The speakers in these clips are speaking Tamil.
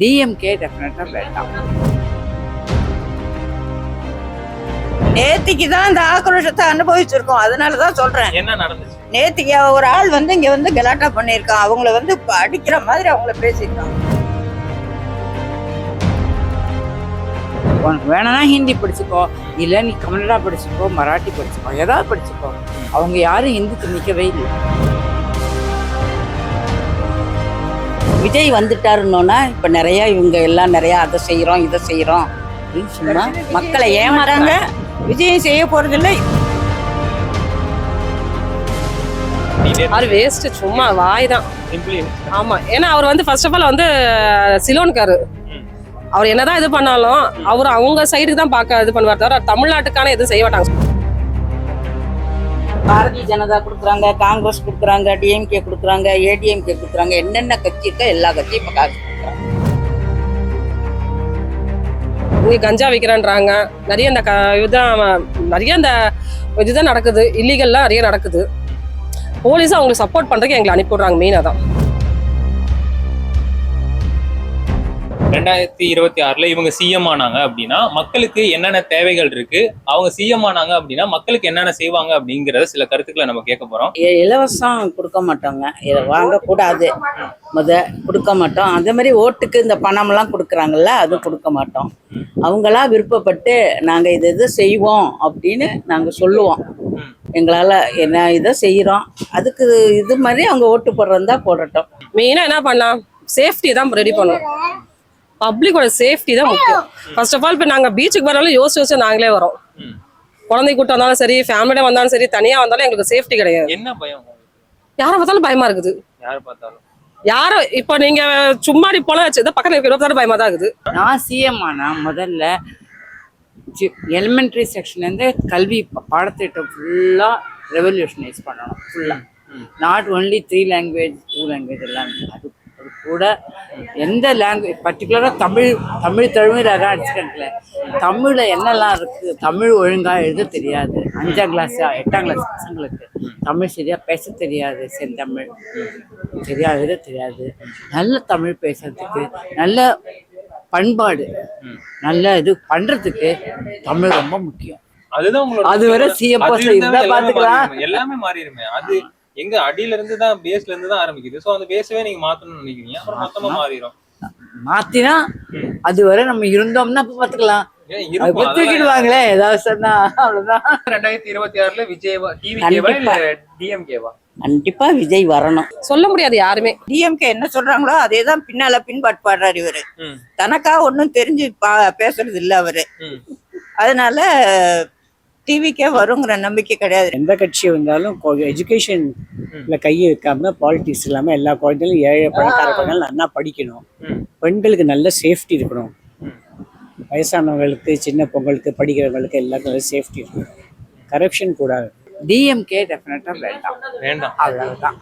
டிஎம்கே டெஃபினட்டா வேண்டாம். நேத்திக்கு தான் இந்த ஆக்ரோஷத்தை அனுபவிச்சிருக்கோம். அதனாலதான் சொல்றேன். என்ன நடந்துச்சு? நேத்திக்கு ஒரு ஆள் இங்க கலாட்டா பண்ணியிருக்கான். அவங்கள அடிக்கிற மாதிரி அவங்கள பேசியிருக்காங்க. உனக்கு வேணும்னா ஹிந்தி படிச்சுக்கோ, இல்லை நீ கன்னடா படிச்சுக்கோ, மராட்டி படிச்சுக்கோ, ஏதாவது படிச்சுக்கோ. அவங்க யாரும் ஹிந்திக்கு நிற்கவே இல்லை. விஜய் வந்துட்டாருன்னோன்னா இப்போ நிறையா இவங்க எல்லாம் நிறையா அதை செய்கிறோம் இதை செய்கிறோம் அப்படின்னு சும்மா மக்களை ஏமாறாங்க. விஜயம் செய்ய போறதில்லை. அவர் வேஸ்ட், சும்மா வாய் தான். ஆமா, ஏன்னா அவர் ஃபர்ஸ்ட் ஆஃப் ஆல் சிலோன்காரு. அவர் என்னதான் இது பண்ணாலும் அவர் அவங்க சைடுக்கு தான் பார்க்க இது பண்ணுவார் தவிர தமிழ்நாட்டுக்கான எதுவும் செய்ய மாட்டாங்க. பாரதிய ஜனதா கொடுக்குறாங்க, காங்கிரஸ் கொடுக்குறாங்க, டிஎம்கே கொடுக்குறாங்க, ஏடிஎம்கே கொடுக்குறாங்க, என்னென்ன கட்சி இருக்கோ எல்லா கட்சியும் இப்போ காசு கொடுக்குறாங்க. இங்கே கஞ்சா விற்கிறேன்றாங்க. நிறைய இதுதான் நடக்குது, இல்லீகல்லாம் நிறைய நடக்குது. போலீஸும் அவங்களுக்கு சப்போர்ட் பண்றதுக்கு எங்களை அனுப்பிவிடுறாங்க. மெயினாக தான் 2026 இவங்க சிஎம் ஆனாங்க அப்படின்னா மக்களுக்கு என்னென்ன தேவைகள் இருக்கு, அவங்க சிஎம் ஆனாங்க அப்படின்னா மக்களுக்கு என்னென்ன செய்வாங்க அப்படிங்கறத சில கருத்துக்களை நம்ம கேட்க போறோம். இலவசம் கொடுக்க மாட்டோங்க, இதை வாங்கக்கூடாது, கொடுக்க மாட்டோம். அதே மாதிரி ஓட்டுக்கு இந்த பணம்லாம் கொடுக்குறாங்கல்ல, அது கொடுக்க மாட்டோம். அவங்களா விருப்பப்பட்டு நாங்கள் இது செய்வோம் அப்படின்னு நாங்கள் சொல்லுவோம். எங்களால் என்ன இதை செய்கிறோம், அதுக்கு இது மாதிரி அவங்க ஓட்டு போடுறதா போடட்டும். மெயினாக என்ன பண்ணலாம், சேஃப்டி தான் ரெடி பண்ணணும். பப்ளிக்கோட சேஃப்டி தான் முக்கியம். ஃபர்ஸ்ட் ஆஃப் ஆல் இப்போ நாங்கள் பீச்சுக்கு வராலும் யோசிச்சு நாங்களே வரோம். குழந்தை கூட்டம் வந்தாலும் சரி, ஃபேமிலியா வந்தாலும் சரி, தனியாக வந்தாலும் எங்களுக்கு சேஃப்டி கிடையாது. என்ன பயம்? யாரை பார்த்தாலும் பயமா இருக்குது. யாரை பார்த்தாலும் யாரும் இப்போ நீங்க சும்மாடி போல பக்கத்துல இருக்க பயமா தான் இருக்குது. நான் சிஎம் ஆனா முதல்ல எலிமெண்ட்ரி செக்ஷன்லேருந்து கல்வி பாடத்திட்டம் ஃபுல்லாக ரெவல்யூஷனைஸ் பண்ணணும். ஃபுல்லாக நாட் ஒன்லி 3 லாங்குவேஜ் 2 லாங்குவேஜ் எல்லாம். அது கூட எந்த லாங்குவேஜ் பர்டிகுலராக தமிழ் தழுவிறாரா அடிச்சுக்கல. தமிழில் என்னெல்லாம் இருக்குது, தமிழ் ஒழுங்காக எழுத தெரியாது. 5ஆம் கிளாஸ் 8ஆம் கிளாஸ் பசங்களுக்கு தமிழ் சரியாக பேச தெரியாது, செந்தமிழ் சரியாக எழுத தெரியாது. நல்ல தமிழ் பேசுறதுக்கு, நல்ல பண்பாடு, நல்ல இது பண்றதுக்கு தமிழ் ரொம்ப முக்கியம். அதுதான் உங்களோட அது வரை சிஎம் பாத்துக்கலாம், எல்லாமே மாறிடுமே. அது எங்க அடியில இருந்து தான், பேஸ்ல இருந்து தான் ஆரம்பிக்குது. சோ அந்த பேஸவே நீங்க மாத்தணும்னு நினைக்கிறீங்க, அப்புறம் மொத்தமா மாறிடும். மாத்தினா அது வரை நம்ம இருந்தோம்னா பாத்துக்கலாம். தூக்கிடுவாங்களே ஏதாவது சொன்னா, அவ்வளவுதான். 2026 விஜய்வா, டிவிகேவா இல்ல டிஎம்கேவா? கண்டிப்பா விஜய் வரணும். சொல்ல முடியாது யாருமே. டிஎம்கே என்ன சொல்றாங்களோ அதே தான் பின்பாடுறாரு இவரு. தனக்கா ஒன்னும் தெரிஞ்சு பேசுறது இல்ல அவரு. அதனால டிவிக்கே வருங்கிற நம்பிக்கை கிடையாது. எந்த கட்சி வந்தாலும் எஜுகேஷன்ல கையை வைக்காம, பாலிட்டிக்ஸ் இல்லாம எல்லா குழந்தைகளும் ஏழை பணக்கார குழந்தைகளும் நல்லா படிக்கணும். பெண்களுக்கு நல்ல சேஃப்டி இருக்கணும். வயசானவங்களுக்கு, சின்ன பொங்கலுக்கு, படிக்கிறவங்களுக்கு எல்லாருக்கும் நல்ல சேஃப்டி இருக்கணும். கரப்ஷன் கூடாது. டிஎம்கே டெஃபினட்டா வேண்டாம். வேண்டாம், அவ்வளவுதான்.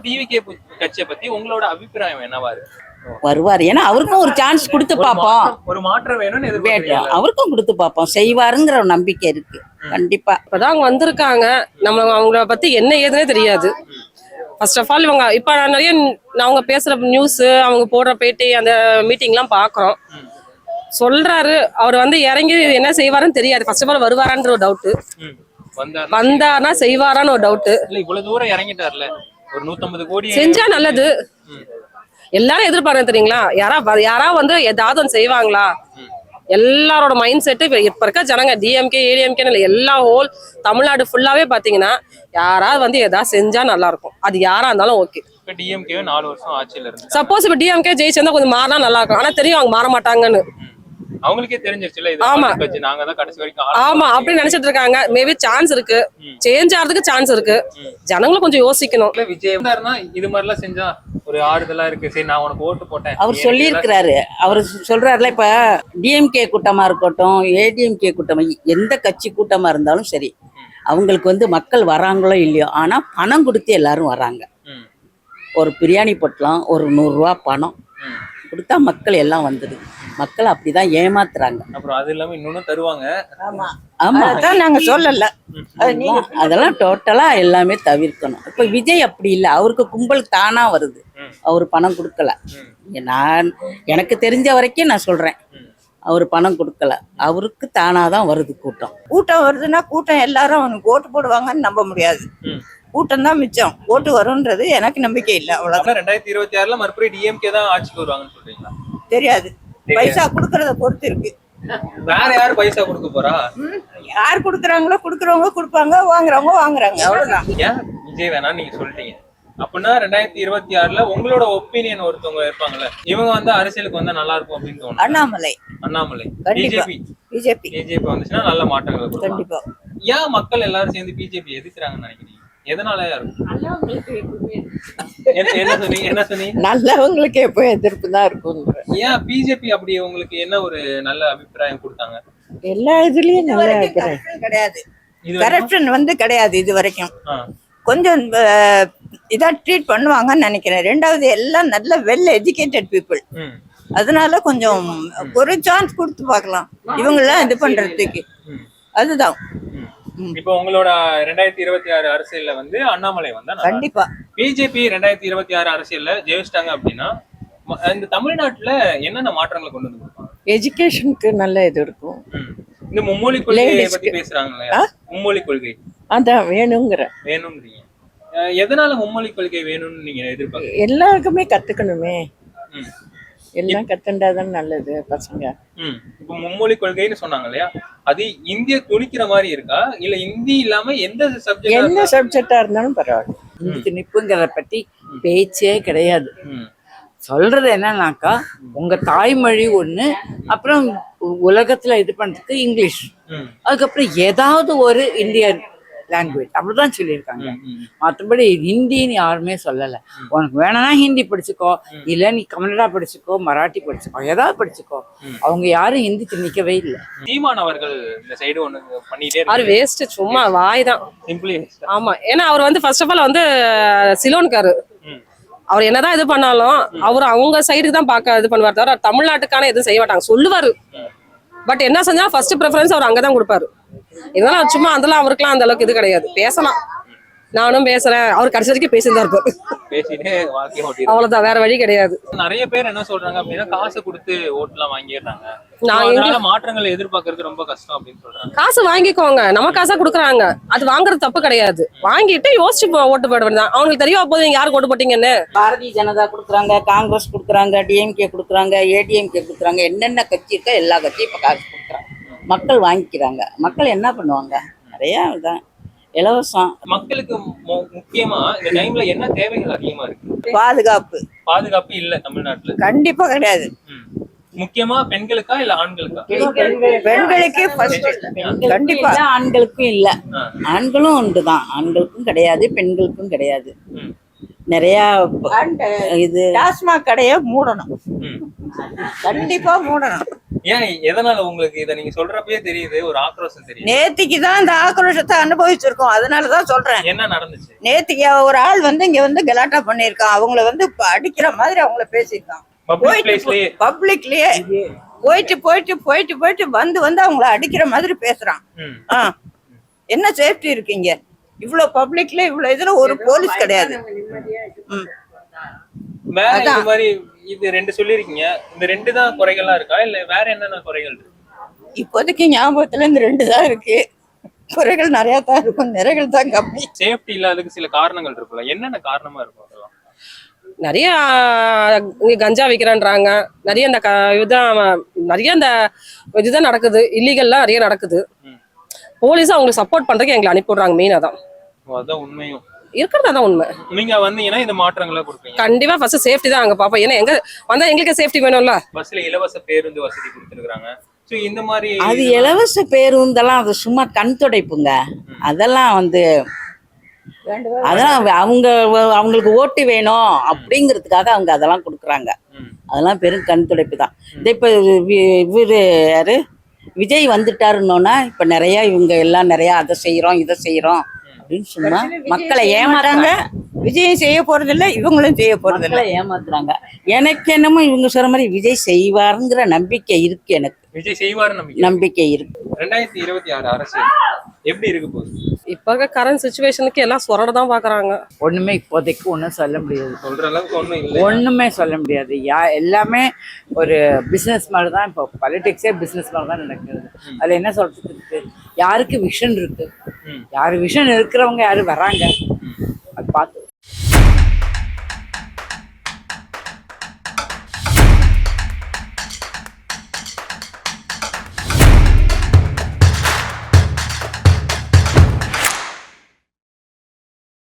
டிவிகே கட்சியை பத்தி உங்களோட அபிப்பிராயம் என்னவா இருக்கு? வருவார், ஏன்னா அவருக்கும் ஒரு சான்ஸ் கொடுத்து பார்ப்போம். ஒரு மாற்றம் வேணும்னு எதிர்பார்க்கறீங்க. அவருக்கும் கொடுத்து பார்ப்போம், செய்வாருங்கிற ஒரு நம்பிக்கை இருக்கு. கண்டிப்பா இப்பதான் அவங்க வந்திருக்காங்க, நம்ம அவங்கள பத்தி என்ன ஏதுன்னே தெரியாது. ஃபர்ஸ்ட் ஆஃப் ஆல் இவங்க இப்ப நிறைய அவங்க பேசுற நியூஸ், அவங்க போடுற பேட்டி, அந்த மீட்டிங்லாம் பாக்குறோம். சொல்றாரு, அவர் இறங்கி என்ன செய்வாருன்னு தெரியாது. ஃபர்ஸ்ட் ஆஃப் ஆல் வருவாரான்ற ஒரு டவுட், வந்தாருன்னா செய்வாரான்னு ஒரு டவுட். இவ்வளவு தூரம் இறங்கிட்டார்ல, ஒரு 150 கோடி செஞ்சா நல்லது. எல்லாரும் எதிர்பார்க்க தெரியுங்களா, யாரா ஏதாவது ஒன்று செய்வாங்களா? எல்லாரோட மைண்ட் செட்டு இப்ப இருக்க ஜனங்க டிஎம்கே ஏடிஎம்கே எல்லா ஹோல் தமிழ்நாடு ஃபுல்லாவே பாத்தீங்கன்னா யாராவது ஏதாவது செஞ்சா நல்லா இருக்கும். அது யாரா இருந்தாலும் ஓகே. டிஎம்கே 4 வருஷம் ஆட்சியில இருந்து, சப்போஸ் இப்ப டிஎம்கே ஜெயிச்சிருந்தா கொஞ்சம் மாறினா நல்லா இருக்கும். ஆனா தெரியும் அவங்க மாற மாட்டாங்கன்னு. அவங்களுக்கே தெரிஞ்சிருச்சுல, இது ஆமா நாங்க தான் கடைசி வரைக்கும் ஆமா அப்படின்னு நினைச்சிட்டு இருக்காங்க. மேபி சான்ஸ் இருக்கு, சேஞ்ச் ஆறதுக்கு சான்ஸ் இருக்கு. ஜனங்களும் கொஞ்சம் யோசிக்கணும். விஜய் இது மாதிரி எல்லாம் செஞ்சா ஒரு ஆறுதலா இருக்கு. சரி, நான் உனக்கு ஓட்டு போட்டேன் அவர் சொல்லியிருக்கிறாரு. அவர் சொல்றாருல, இப்ப டிஎம்கே கூட்டமா இருக்கட்டும், ஏடிஎம்கே கூட்டமா, எந்த கட்சி கூட்டமா இருந்தாலும் சரி, அவங்களுக்கு மக்கள் வராங்களோ இல்லையோ, ஆனா பணம் கொடுத்து எல்லாரும் வராங்க. ஒரு பிரியாணி பொட்டலாம், ஒரு 100 ரூபா பணம் கொடுத்தா மக்கள் எல்லாம் வந்துடுது. மக்கள் அப்படிதான் ஏமாத்துறாங்க. அப்புறம் அது இல்லாம இன்னொன்னு தருவாங்க. ஆமா ஆமா, அதான் நாங்க சொல்லல. அது நீங்க அதெல்லாம் டோட்டலா எல்லாமே தவிர்க்கணும். இப்ப விஜய் அப்படி இல்லை, அவருக்கு கும்பல் தானா வருது, அவர் பணம் கொடுக்கல. எனக்கு தெரிஞ்ச வரைக்கும் நான் சொல்றேன், அவர் பணம் கொடுக்கல, அவருக்கு தானாதான் வருது கூட்டம். கூட்டம் வருதுன்னா கூட்டம் எல்லாரும் அவனுக்கு ஓட்டு போடுவாங்கன்னு நம்ப முடியாது. கூட்டம் தான் மிச்சம், ஓட்டு வரும்ன்றது எனக்கு நம்பிக்கை இல்லை. அவ்வளவுதான். 2026ல மறுபடியும் டிஎம்கே தான் ஆட்சிக்கு வருவாங்கன்னு சொல்றீங்களா? தெரியாது, பைசா கொடுக்கறத பொறுத்து இருக்கு. வேற யாரு பைசா கொடுக்க போறா? யார் கொடுக்குறாங்களோ கொடுக்குறவங்க கொடுப்பாங்க, வாங்குறவங்க வாங்குறாங்க, அவ்வளவுதான். ஏன் விஜய் வேணாம் நீங்க சொல்லிட்டீங்க அப்படின்னா 2026ல உங்களோட ஒப்பீனியன் ஒருத்தவங்க இருப்பாங்கல்ல, இவங்க வந்து அரசியலுக்கு வந்தா நல்லா இருக்கும் அப்படின்னு தோணும். அண்ணாமலை கண்டிப்பா. பிஜேபி வந்துச்சுன்னா நல்ல மாற்றங்களை கொடுக்கும். கண்டிப்பா. ஏன் மக்கள் எல்லாரும் சேர்ந்து பிஜேபி எதிர்க்கிறாங்கன்னு நினைக்கிறீங்க? எதனால என்ன சொன்னீங்க? நல்லவங்களுக்கு எப்போ எதிர்ப்பு தான் இருக்கும். ஏன் பிஜேபி அப்படி உங்களுக்கு என்ன ஒரு நல்ல அபிப்பிராயம் கொடுத்தாங்க? எல்லா இதுலயும் நல்ல அபிப்பிராயம் கிடையாது. கரப்ஷன் வந்து கிடையாது இது வரைக்கும். கொஞ்சம் இதா ட்ரீட் பண்ணுவாங்கன்னு நினைக்கிறேன். ரெண்டாவது எல்லாம் நல்ல வெல் எஜுகேட்டட் பீப்புள், அதனால கொஞ்சம் ஒரு சான்ஸ் கொடுத்து பார்க்கலாம் இவங்கெல்லாம் இது பண்றதுக்கு. அதுதான். இப்போ உங்களோட 2026 அரசியல்ல வந்து அண்ணாமலை வந்தா கண்டிப்பா. பிஜேபி 2026 அரசியல்ல ஜெயிச்சிட்டாங்க அப்படின்னா இந்த தமிழ்நாட்டுல என்னென்ன மாற்றங்களை கொண்டு வந்து கொடுப்பாங்க? எஜுகேஷனுக்கு நல்ல இது இருக்கும். இந்த மும்மொழி கொள்கையை பத்தி பேசுறாங்க இல்லையா? மும்மொழி கொள்கை அதான் வேணும்ன்றீங்க. எதனால மும்மொழி கொள்கை வேணும்னு நீங்க எதிர்பார்க்க? எல்லாருக்குமே கத்துக்கணுமே, எல்லாம் கத்துண்டாதான் நல்லது பசங்க. இப்ப மும்மொழி கொள்கைன்னு சொன்னாங்க இல்லையா, அது இந்திய துணிக்கிற மாதிரி இருக்கா இல்ல இந்தி இல்லாம எந்த சப்ஜெக்டா இருந்தாலும் பரவாயில்ல. இந்திக்கு நிப்புங்கிறத பத்தி பேச்சே கிடையாது. சொல்றது என்னன்னாக்கா, உங்க தாய்மொழி ஒண்ணு, அப்புறம் உலகத்துல இது பண்றதுக்கு இங்கிலீஷ், அதுக்கப்புறம் ஏதாவது ஒரு இந்தியன் லாங்குவேஜ், அப்படிதான் சொல்லியிருக்காங்க. மற்றபடி ஹிந்தின்னு யாருமே சொல்லலை. உனக்கு வேணும்னா ஹிந்தி படிச்சுக்கோ, இல்லை நீ கன்னடா படிச்சுக்கோ, மராட்டி படிச்சுக்கோ, ஏதாவது படிச்சுக்கோ. அவங்க யாரும் ஹிந்தி திணிக்கவே இல்லை. சீமான் அவர்கள் இந்த சைடு ஒண்ணு பண்ணிட்டே அவர் வேஸ்ட், சும்மா வாய் தான். சிம்பிளி. ஆமா, ஏன்னா அவர் வந்து ஃபர்ஸ்ட் ஆஃப் ஆல் வந்து சிலோன்காரு. அவர் என்னதான் இது பண்ணாலும் அவர் அவங்க சைடுக்கு தான் பார்க்க இது பண்ணுவார் தவிர தமிழ்நாட்டுக்கான எதுவும் செய்ய மாட்டாங்க. சொல்லுவாரு, பட் என்ன செஞ்சாலும் ஃபர்ஸ்ட் ப்ரிஃபரன்ஸ் அவர் அங்கதான் கொடுப்பாரு. இதெல்லாம் சும்மா அதெல்லாம் அவருக்குலாம் அந்த அளவுக்கு இது கிடையாது. பேசலாம், நானும் பேசுறேன், அவர் கடைசி வரைக்கும் பேசிதான் இருப்பாரு. பேசிட்டு வாழ்க்கையை ஓட்டி அவ்வளவுதான், வேற வழி கிடையாது. நிறைய பேர் என்ன சொல்றாங்க அப்படின்னா, காசு கொடுத்து ஓட்டுலாம் வாங்கிடுறாங்க, அதனால மாற்றங்களை எதிர்பார்க்கறது ரொம்ப கஷ்டம் அப்படின்னு சொல்றாங்க. காசு வாங்கிக்கோங்க, நம்ம காசா கொடுக்குறாங்க, அது வாங்குறது தப்பு கிடையாது. வாங்கிட்டு யோசிச்சு ஓட்டு போட வேண்டியதான். அவங்களுக்கு தெரிய போது நீங்க யாருக்கு ஓட்டு போட்டீங்கன்னு. பாரதிய ஜனதா கொடுக்குறாங்க, காங்கிரஸ் கொடுக்குறாங்க, டிஎம்கே கொடுக்குறாங்க, ஏடிஎம்கே கொடுக்குறாங்க, என்னென்ன கட்சி இருக்கோ எல்லா கட்சியும் இப்போ காசு கொடுக்குறாங்க. மக்கள் வாங்கிக்கிறாங்க. மக்கள் என்ன பண்ணுவாங்க? நிறைய இதான் இலவசம். மக்களுக்கு முக்கியமா இந்த டைம்ல என்ன தேவைகள் அதிகமா இருக்கு? பாதுகாப்பு இல்ல தமிழ்நாட்டுல கண்டிப்பா கிடையாது. முக்கியமா பெண்களுக்கா இல்ல ஆண்களுக்கா? பெண்களுக்கே கண்டிப்பா. ஆண்களுக்கும் இல்ல, ஆண்களும் உண்டுதான், ஆண்களுக்கும் கிடையாது, பெண்களுக்கும் கிடையாது. நிறைய இது டாஸ்மாக் கடையை மூடணும், கண்டிப்பா மூடணும். ஏன், எதனால உங்களுக்கு இதை நீங்க சொல்றப்பயே தெரியுது ஒரு ஆக்ரோஷம் தெரியுது? நேத்திக்குதான் இந்த ஆக்ரோஷத்தை அனுபவிச்சிருக்கோம், அதனாலதான் சொல்றேன். என்ன நடந்துச்சு? நேத்திக்கு ஒரு ஆள் வந்து இங்க வந்து கலாட்டா பண்ணிருக்கான், அவங்கள வந்து அடிக்கிற மாதிரி அவங்கள பேசியிருக்கான். பப்ளிக்லயே போயிட்டு போயிட்டு போயிட்டு போயிட்டு வந்து வந்து அவங்கள அடிக்கிற மாதிரி பேசுறான். என்ன சேஃப்டி இருக்கீங்க? இவ்வளவு பப்ளிக்ல இவ்வளவு இதுல ஒரு போலீஸ் கிடையாது. வேற இந்த மாதிரி இது ரெண்டு சொல்லிருக்கீங்க, இந்த ரெண்டு தான் குறைகளா இருக்கா இல்ல வேற என்னென்ன குறைகள் இருக்கு? இப்போதைக்கு ஞாபகத்துல இந்த ரெண்டு தான் இருக்கு. குறைகள் நிறைய தான் இருக்கும், நிறைகள் தான் கம்மி. சேஃப்டி இல்லாததுக்கு சில காரணங்கள் இருக்குல்ல, என்னென்ன காரணமா இருக்கும்? நிறைய கஞ்சா விற்கிறான்றாங்க, நிறைய இந்த நிறைய இந்த இதுதான் நடக்குது, இல்லீகல்லாம் நிறைய நடக்குது. போலீஸும் அவங்களுக்கு சப்போர்ட் பண்றதுக்கு எங்களை அனுப்பிவிடுறாங்க. மெயினா தான் அதான் உண்மையும் இருக்கிறதா உண்மை. நீங்க வந்தீங்கன்னா இந்த மாற்றங்களை கொடுப்பீங்க? கண்டிப்பா ஃபர்ஸ்ட் சேஃப்டி தான் அங்க பாப்போம். ஏன்னா எங்க வந்தா எங்களுக்கு சேஃப்டி வேணும்ல. பஸ்ல இலவச பேருந்து வசதி கொடுத்துருக்காங்க. சோ இந்த மாதிரி அது இலவச பேருந்தெல்லாம் அது சும்மா கண் துடைப்புங்க. அதெல்லாம் வந்து அதெல்லாம் அவங்களுக்கு ஓட்டு வேணும் அப்படிங்கிறதுக்காக அவங்க அதெல்லாம் கொடுக்குறாங்க. அதெல்லாம் பெரும் கண் துடைப்பு தான். இதே இப்போ இவரு யாரு விஜய் வந்துட்டாருன்னோன்னா இப்போ நிறைய இவங்க எல்லாம் நிறைய அதை செய்யறோம் இதை செய்யறோம் அப்படின்னு சொன்னா மக்களை மக்களை ஏமாத்துறாங்க. ஏமாறாங்க. விஜயம் செய்ய போறதில்ல, இவங்களும் செய்ய போறதில்ல. மக்களை ஏமாத்துறாங்க. எனக்கு என்னமோ இவங்க சொல்ற மாதிரி விஜய் செய்வாருங்கிற நம்பிக்கை இருக்கு. எனக்கு விஜய் செய்வாரு நம்பிக்கை இருக்கு. 2026 அரசியல் எப்படி இருக்கு போகுது? இப்போ இருக்க கரண்ட் சுச்சுவேஷனுக்கு எல்லாம் சொரட தான் பாக்குறாங்க. ஒண்ணுமே இப்போதைக்கு ஒன்றும் சொல்ல முடியாது. சொல்ற அளவுக்கு ஒண்ணும் இல்லை. ஒண்ணுமே சொல்ல முடியாது. எல்லாமே ஒரு பிசினஸ் மாதிரி தான். இப்போ பாலிடிக்ஸே பிசினஸ் மாதிரி தான் நடக்குது. அதுல என்ன சொல்றதுக்கு இருக்கு? யாருக்கு விஷன் இருக்கு? யாரு விஷன் இருக்கிறவங்க யாரு வராங்க? அது பார்த்து